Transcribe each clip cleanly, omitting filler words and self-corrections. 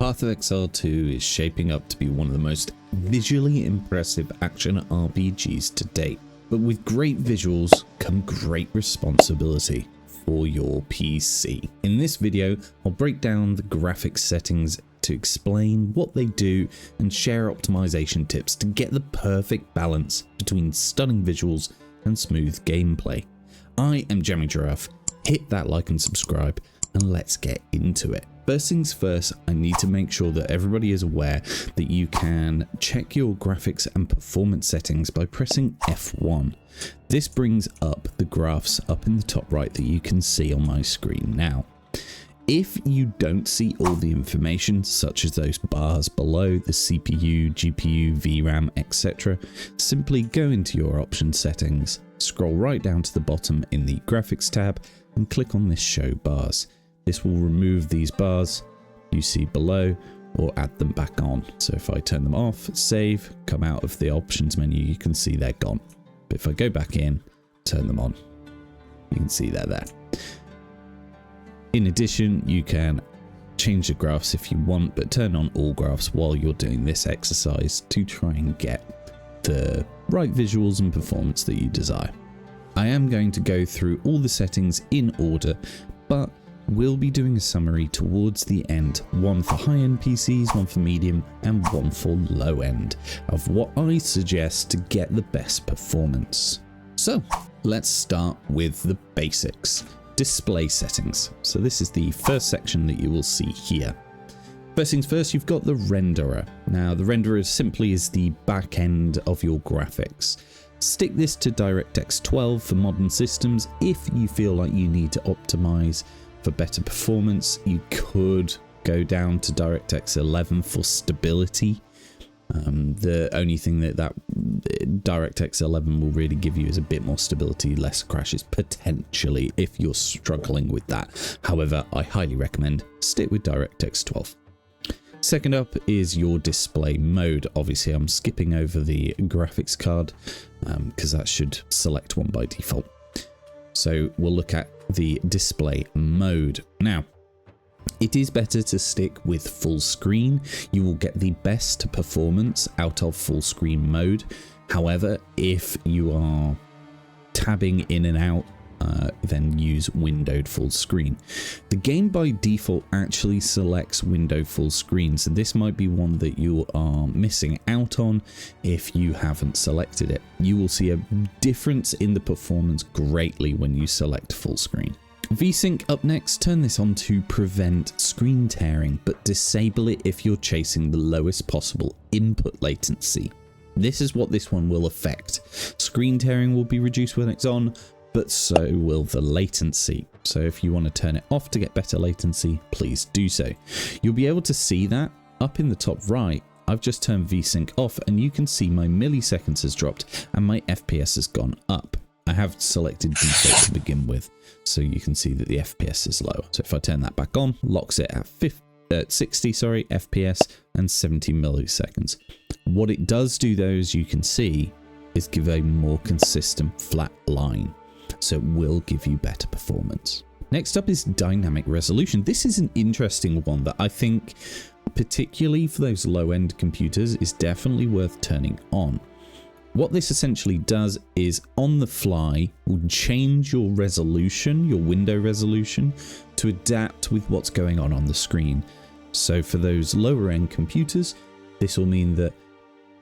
Path of Exile 2 is shaping up to be one of the most visually impressive action RPGs to date. But with great visuals come great responsibility for your PC. In this video, I'll break down the graphics settings to explain what they do and share optimization tips to get the perfect balance between stunning visuals and smooth gameplay. I am JammyGiraffe. Hit that like and subscribe, and let's get into it. First things first, I need to make sure that everybody is aware that you can check your graphics and performance settings by pressing F1. This brings up the graphs up in the top right that you can see on my screen now. If you don't see all the information, such as those bars below, the CPU, GPU, VRAM, etc., simply go into your option settings, scroll right down to the bottom in the graphics tab, and click on this show bars. This will remove these bars you see below or add them back on. So if I turn them off, save, come out of the options menu, you can see they're gone. But if I go back in, turn them on, you can see they're there. In addition, you can change the graphs if you want, but turn on all graphs while you're doing this exercise to try and get the right visuals and performance that you desire. I am going to go through all the settings in order, but we'll be doing a summary towards the end, one for high-end PCs, one for medium, and one for low-end, of what I suggest to get the best performance. So let's start with the basics. Display settings. So this is the first section that you will see here. First things first, you've got the renderer. Now the renderer simply is the back end of your graphics. Stick this to DirectX 12 for modern systems. If you feel like you need to optimize for better performance, you could go down to DirectX 11 for stability. The only thing that DirectX 11 will really give you is a bit more stability, less crashes potentially if you're struggling with that. However, I highly recommend stick with DirectX 12. Second up is your display mode. Obviously, I'm skipping over the graphics card because that should select one by default. So we'll look at the display mode. Now, it is better to stick with full screen. You will get the best performance out of full screen mode. However, if you are tabbing in and out, then use windowed full screen. The game by default actually selects windowed full screen, so this might be one that you are missing out on if you haven't selected it. You will see a difference in the performance greatly when you select full screen. VSync up next. Turn this on to prevent screen tearing, but disable it if you're chasing the lowest possible input latency. This is what this one will affect. Screen tearing will be reduced when it's on, but so will the latency. So if you want to turn it off to get better latency, please do so. You'll be able to see that up in the top right. I've just turned VSync off and you can see my milliseconds has dropped and my FPS has gone up. I have selected default to begin with, so you can see that the FPS is lower. So if I turn that back on, locks it at 60 FPS and 70 milliseconds. What it does do though, as you can see, is give a more consistent flat line. So it will give you better performance. Next up is dynamic resolution. This is an interesting one that I think, particularly for those low-end computers, is definitely worth turning on. What this essentially does is on the fly will change your resolution, your window resolution, to adapt with what's going on the screen. So for those lower end computers, this will mean that,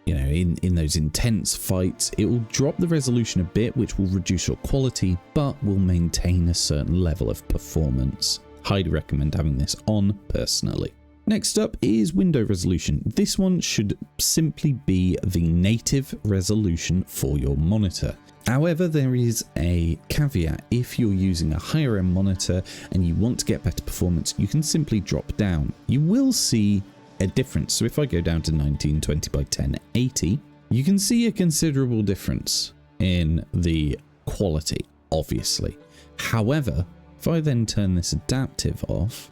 you know, in those intense fights, it will drop the resolution a bit, which will reduce your quality, but will maintain a certain level of performance. Highly recommend having this on personally. Next up is window resolution. This one should simply be the native resolution for your monitor. However, there is a caveat. If you're using a higher end monitor and you want to get better performance, you can simply drop down. You will see a difference. So if I go down to 1920 by 1080, you can see a considerable difference in the quality, obviously. However, if I then turn this adaptive off,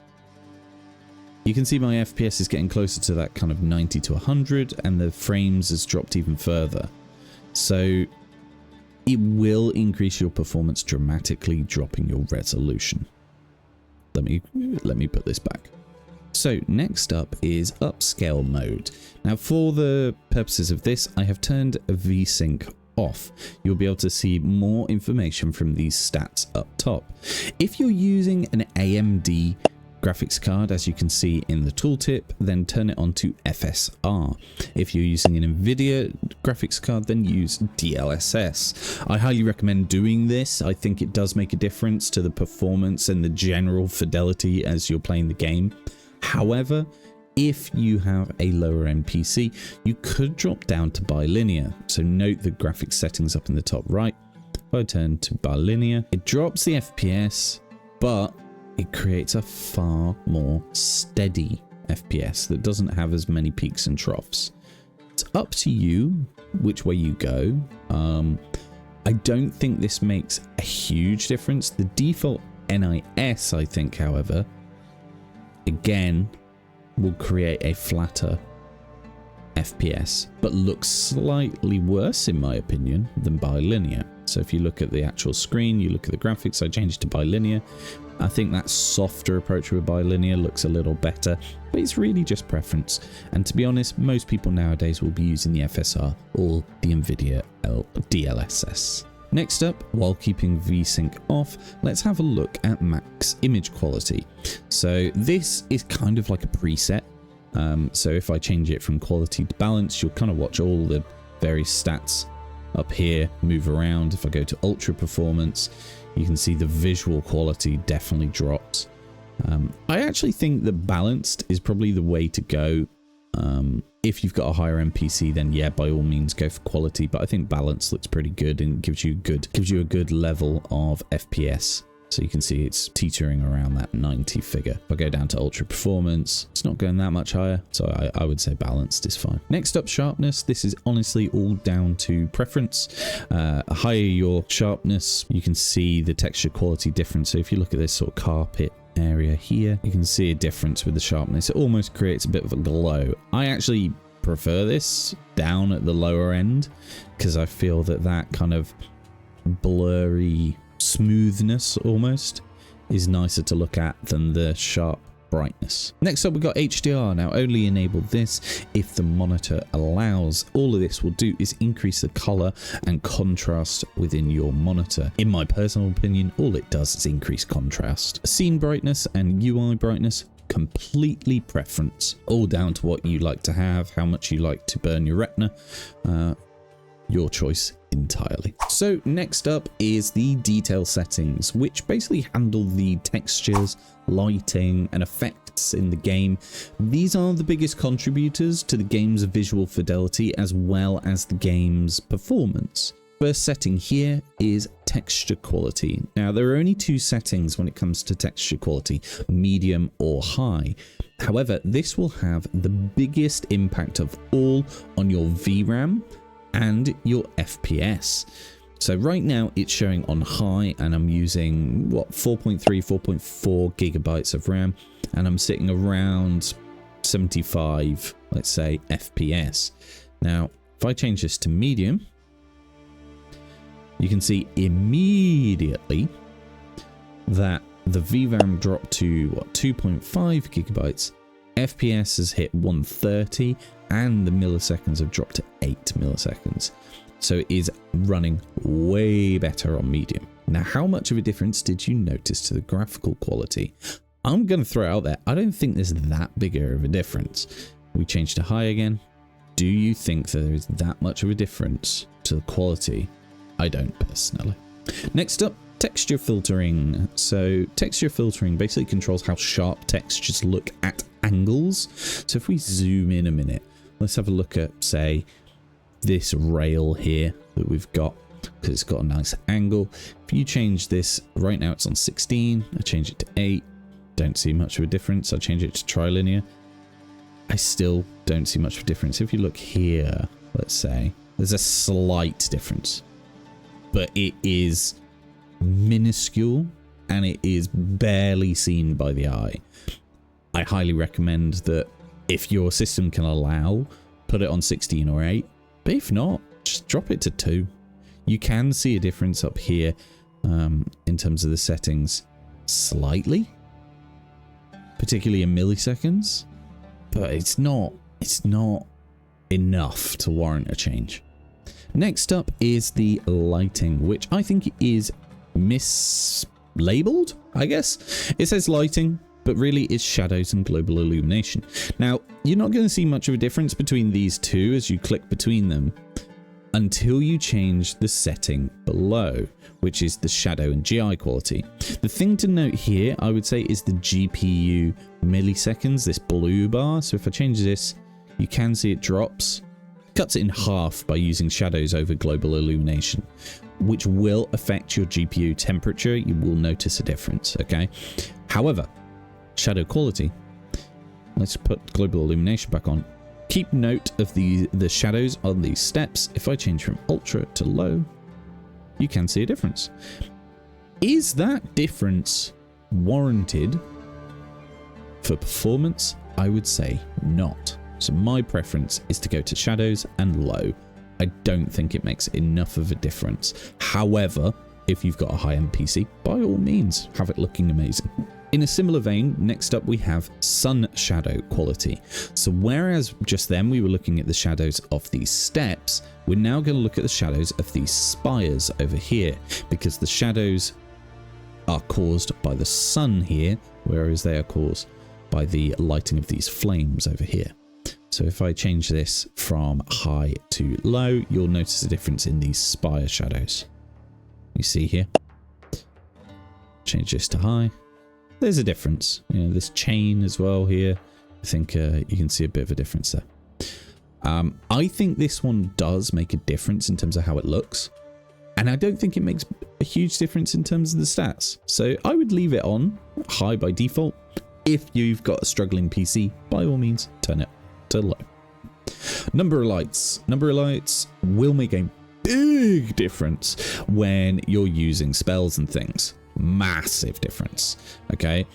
you can see my FPS is getting closer to that kind of 90 to 100 and the frames has dropped even further. So it will increase your performance dramatically, dropping your resolution. Let me put this back. So next up is upscale mode. Now for the purposes of this, I have turned VSync off. You'll be able to see more information from these stats up top. If you're using an AMD graphics card, as you can see in the tooltip, then turn it on to FSR. If you're using an NVIDIA graphics card, then use DLSS. I highly recommend doing this. I think it does make a difference to the performance and the general fidelity as you're playing the game. However, if you have a lower end PC, you could drop down to bilinear. So note the graphics settings up in the top right. If I turn to bilinear, it drops the FPS, but it creates a far more steady FPS that doesn't have as many peaks and troughs. It's up to you which way you go. I don't think this makes a huge difference. The default NIS, I think, however, again, will create a flatter FPS, but looks slightly worse, in my opinion, than bilinear. So if you look at the actual screen, you look at the graphics, I changed it to bilinear. I think that softer approach with bilinear looks a little better, but it's really just preference. And to be honest, most people nowadays will be using the FSR or the NVIDIA DLSS. Next up, while keeping VSync off, let's have a look at max image quality. So this is kind of like a preset. So if I change it from quality to balance, you'll kind of watch all the various stats up here move around. If I go to ultra performance, you can see the visual quality definitely drops. I actually think that balanced is probably the way to go. If you've got a higher end PC, then yeah, by all means go for quality, but I think balance looks pretty good and gives you a good level of FPS. So you can see it's teetering around that 90 figure. If I go down to ultra performance, it's not going that much higher. So I would say balanced is fine. Next up, sharpness. This is honestly all down to preference. Higher your sharpness, you can see the texture quality difference. So if you look at this sort of carpet area here, you can see a difference with the sharpness. It almost creates a bit of a glow. I actually prefer this down at the lower end because I feel that that kind of blurry smoothness almost is nicer to look at than the sharp brightness. Next up, we've got HDR. Now, only enable this if the monitor allows. All of this will do is increase the color and contrast within your monitor. In my personal opinion, all it does is increase contrast. Scene brightness and UI brightness, completely preference. All down to what you like to have, how much you like to burn your retina. Your choice entirely. So next up is the detail settings, which basically handle the textures, lighting, and effects in the game. These are the biggest contributors to the game's visual fidelity as well as the game's performance. First setting here is texture quality. Now, there are only two settings when it comes to texture quality, medium or high. However, this will have the biggest impact of all on your VRAM and your FPS. So right now it's showing on high and I'm using 4.4 gigabytes of RAM and I'm sitting around 75, let's say, FPS. Now, if I change this to medium, you can see immediately that the VRAM dropped to 2.5 gigabytes, FPS has hit 130, and the milliseconds have dropped to 8 milliseconds. So it is running way better on medium. Now, how much of a difference did you notice to the graphical quality? I'm going to throw it out there. I don't think there's that bigger of a difference. We change to high again. Do you think that there is that much of a difference to the quality? I don't personally. Next up, texture filtering. So texture filtering basically controls how sharp textures look at angles. So if we zoom in a minute, let's have a look at, say, this rail here that we've got, because it's got a nice angle. If you change this, right now it's on 16, I change it to 8, don't see much of a difference. I change it to trilinear, I still don't see much of a difference. If you look here, let's say, there's a slight difference, but it is minuscule and it is barely seen by the eye. I highly recommend that if your system can allow, put it on 16 or 8, but if not, just drop it to 2. You can see a difference up here in terms of the settings slightly, particularly in milliseconds, but it's not enough to warrant a change. Next up is the lighting, which I think is mislabeled, I guess. It says lighting, but really it's shadows and global illumination. Now, you're not going to see much of a difference between these two as you click between them until you change the setting below, which is the shadow and GI quality. The thing to note here, I would say, is the GPU milliseconds, this blue bar. So if I change this, you can see it drops. Cuts it in half by using shadows over global illumination, which will affect your GPU temperature. You will notice a difference, okay? However, shadow quality, let's put global illumination back on. Keep note of the shadows on these steps. If I change from ultra to low, you can see a difference. Is that difference warranted for performance? I would say not. So my preference is to go to shadows and low. I don't think it makes enough of a difference. However, if you've got a high-end PC, by all means, have it looking amazing. In a similar vein, next up we have sun shadow quality. So whereas just then we were looking at the shadows of these steps, we're now going to look at the shadows of these spires over here, because the shadows are caused by the sun here, whereas they are caused by the lighting of these flames over here. So if I change this from high to low, you'll notice a difference in these spire shadows. You see here? Change this to high. There's a difference. You know, this chain as well here. I think you can see a bit of a difference there. I think this one does make a difference in terms of how it looks. And I don't think it makes a huge difference in terms of the stats. So I would leave it on high by default. If you've got a struggling PC, by all means, turn it to low. Number of lights. Number of lights will make a big difference when you're using spells and things. Massive difference. Okay,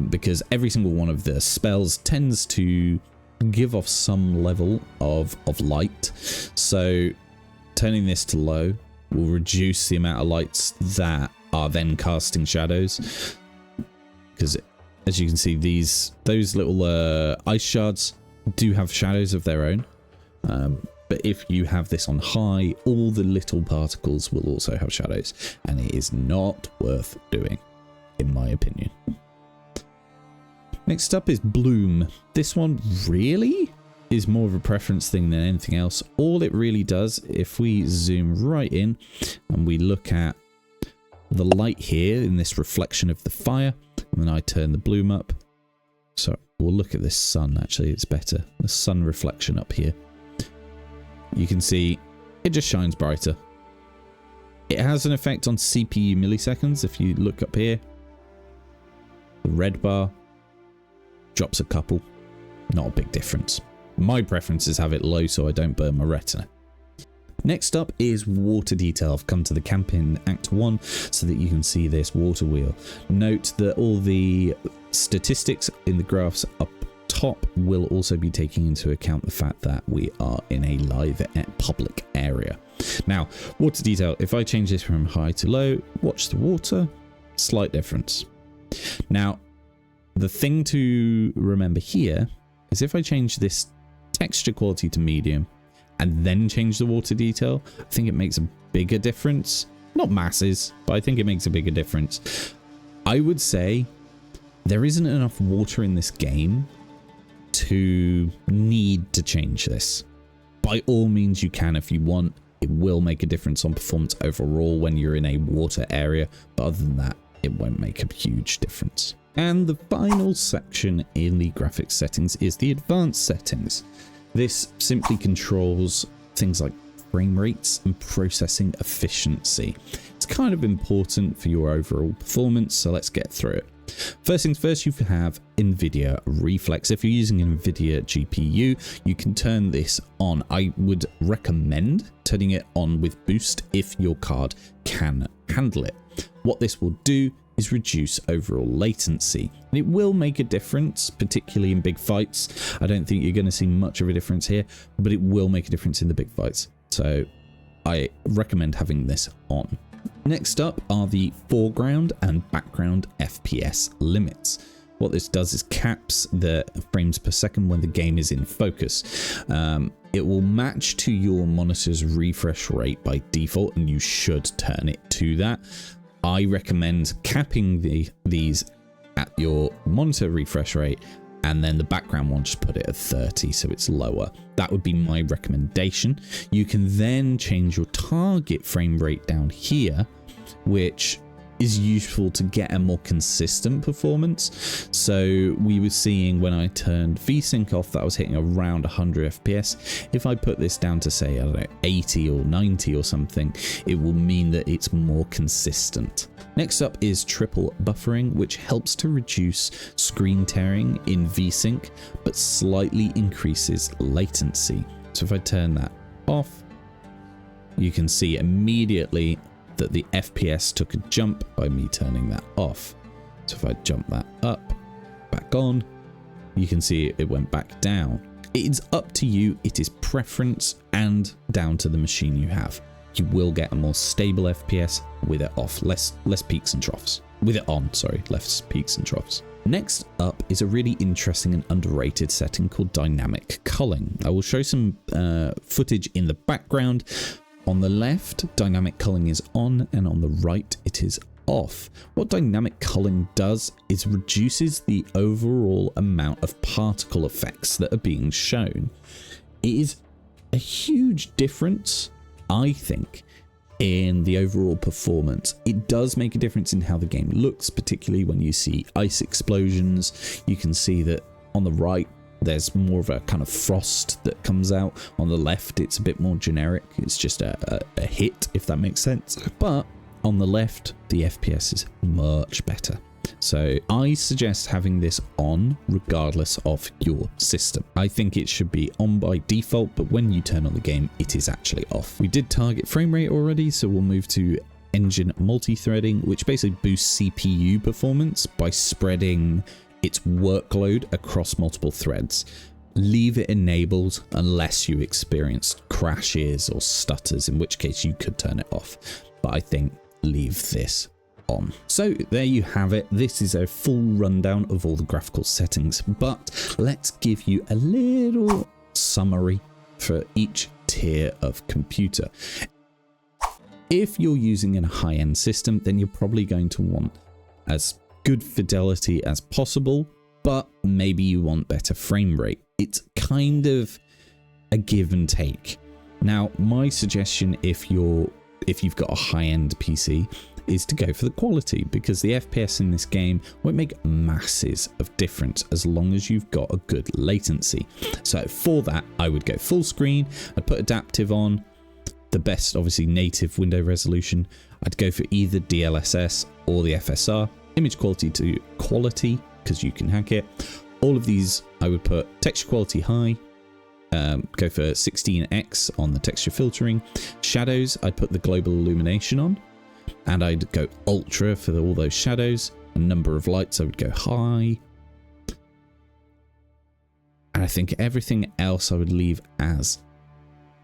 because every single one of the spells tends to give off some level of light. So turning this to low will reduce the amount of lights that are then casting shadows. Because as you can see, those little ice shards do have shadows of their own. But if you have this on high, all the little particles will also have shadows, and it is not worth doing, in my opinion. Next up is bloom. This one really is more of a preference thing than anything else. All it really does, if we zoom right in and we look at the light here in this reflection of the fire, and then I turn the bloom up. So we'll look at this sun, actually, it's better. The sun reflection up here. You can see it just shines brighter. It has an effect on CPU milliseconds. If you look up here, the red bar drops a couple. Not a big difference. My preference is have it low so I don't burn my retina. Next up is water detail. I've come to the camp in Act 1 so that you can see this water wheel. Note that all the statistics in the graphs up top will also be taking into account the fact that we are in a live public area. Now, water detail, if I change this from high to low, watch the water, slight difference. Now, the thing to remember here is if I change this texture quality to medium and then change the water detail, I think it makes a bigger difference. Not masses, but I think it makes a bigger difference. I would say there isn't enough water in this game to need to change this. By all means you can if you want. It will make a difference on performance overall when you're in a water area, but other than that, it won't make a huge difference. And the final section in the graphics settings is the advanced settings. This simply controls things like frame rates and processing efficiency. It's kind of important for your overall performance, so let's get through it. First things first, you have NVIDIA Reflex. If you're using an NVIDIA GPU, you can turn this on. I would recommend turning it on with boost if your card can handle it. What this will do is reduce overall latency. And it will make a difference, particularly in big fights. I don't think you're going to see much of a difference here, but it will make a difference in the big fights. So I recommend having this on. Next up are the foreground and background FPS limits. What this does is caps the frames per second when the game is in focus. It will match to your monitor's refresh rate by default, and you should turn it to that. I recommend capping these at your monitor refresh rate, and then the background one, just put it at 30 so it's lower. That would be my recommendation. You can then change your target frame rate down here, which is useful to get a more consistent performance. So we were seeing when I turned VSync off that I was hitting around 100 FPS. If I put this down to say, I don't know, 80 or 90 or something, it will mean that it's more consistent. Next up is triple buffering, which helps to reduce screen tearing in VSync, but slightly increases latency. So if I turn that off, you can see immediately that the FPS took a jump by me turning that off. So if I jump that up, back on, you can see it went back down. It is up to you. It is preference and down to the machine you have. You will get a more stable FPS with it off, less peaks and troughs. With it on, sorry, less peaks and troughs. Next up is a really interesting and underrated setting called dynamic culling. I will show some footage in the background. On the left, dynamic culling is on, and on the right, it is off. What dynamic culling does is reduces the overall amount of particle effects that are being shown. It is a huge difference, I think, in the overall performance. It does make a difference in how the game looks, particularly when you see ice explosions. You can see that on the right, there's more of a kind of frost that comes out. On the left, it's a bit more generic. It's just a hit, if that makes sense. But on the left, the FPS is much better. So I suggest having this on regardless of your system. I think it should be on by default, but when you turn on the game, it is actually off. We did target frame rate already, so we'll move to engine multi-threading, which basically boosts CPU performance by spreading its workload across multiple threads. Leave it enabled unless you experience crashes or stutters, in which case you could turn it off. But I think leave this on. So there you have it. This is a full rundown of all the graphical settings, but let's give you a little summary for each tier of computer. If you're using a high-end system, then you're probably going to want as good fidelity as possible, but maybe you want better frame rate. It's kind of a give and take. Now, my suggestion if you've got a high-end PC is to go for the quality, because the FPS in this game won't make masses of difference as long as you've got a good latency. So for that, I would go full screen. I'd put adaptive on, the best obviously native window resolution. I'd go for either DLSS or the FSR. Image quality to quality, because you can hack it. All of these I would put texture quality high, go for 16x on the texture filtering. Shadows, I'd put the global illumination on, and I'd go ultra for all those shadows. A number of lights I would go high, and I think everything else I would leave as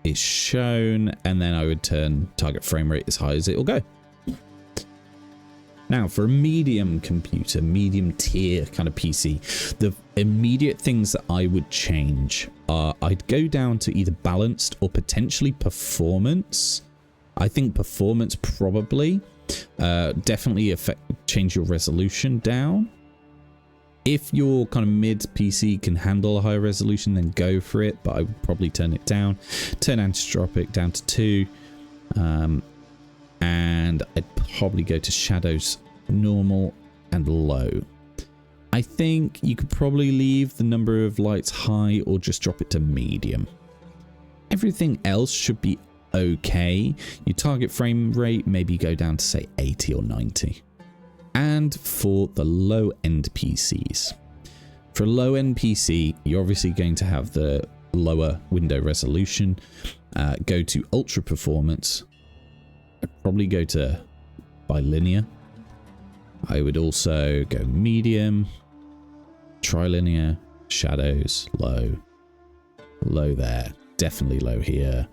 is shown, and then I would turn target frame rate as high as it will go. Now, for a medium computer, medium tier kind of PC, the immediate things that I would change are I'd go down to either balanced or potentially performance. I think performance probably. Definitely change your resolution down. If your kind of mid PC can handle a higher resolution, then go for it, but I would probably turn it down. Turn anisotropic down to 2. And I'd probably go to shadows normal and low. I think you could probably leave the number of lights high or just drop it to medium. Everything else should be okay. Your target frame rate, maybe go down to say 80 or 90. And for the low end PCs, for a low end PC, you're obviously going to have the lower window resolution. Go to ultra performance. I'd probably go to bilinear. I would also go medium, trilinear, shadows, low, low there, definitely low here.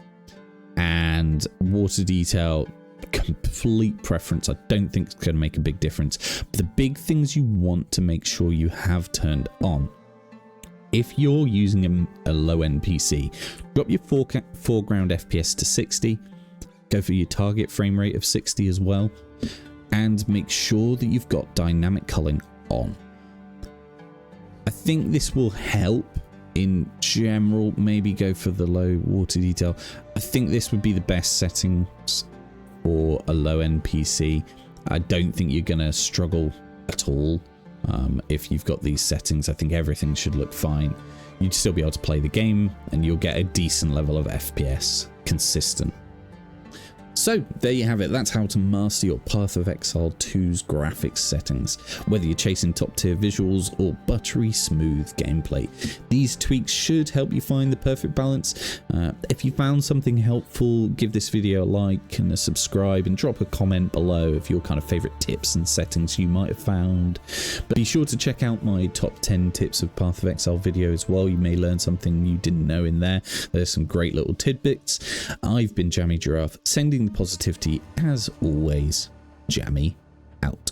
And water detail, complete preference. I don't think it's going to make a big difference. But the big things you want to make sure you have turned on. If you're using a low-end PC, drop your foreground FPS to 60. Go for your target frame rate of 60 as well. And make sure that you've got dynamic culling on. I think this will help in general. Maybe go for the low water detail. I think this would be the best settings for a low-end PC. I don't think you're going to struggle at all if you've got these settings. I think everything should look fine. You'd still be able to play the game and you'll get a decent level of FPS consistent. So there you have it. That's how to master your Path of Exile 2's graphics settings, whether you're chasing top tier visuals or buttery smooth gameplay. These tweaks should help you find the perfect balance. If you found something helpful, give this video a like and a subscribe, and drop a comment below of your kind of favorite tips and settings you might have found. But be sure to check out my top 10 tips of Path of Exile video as well. You may learn something you didn't know in there. There's some great little tidbits. I've been JammyGiraffe, sending positivity as always. Jammy out.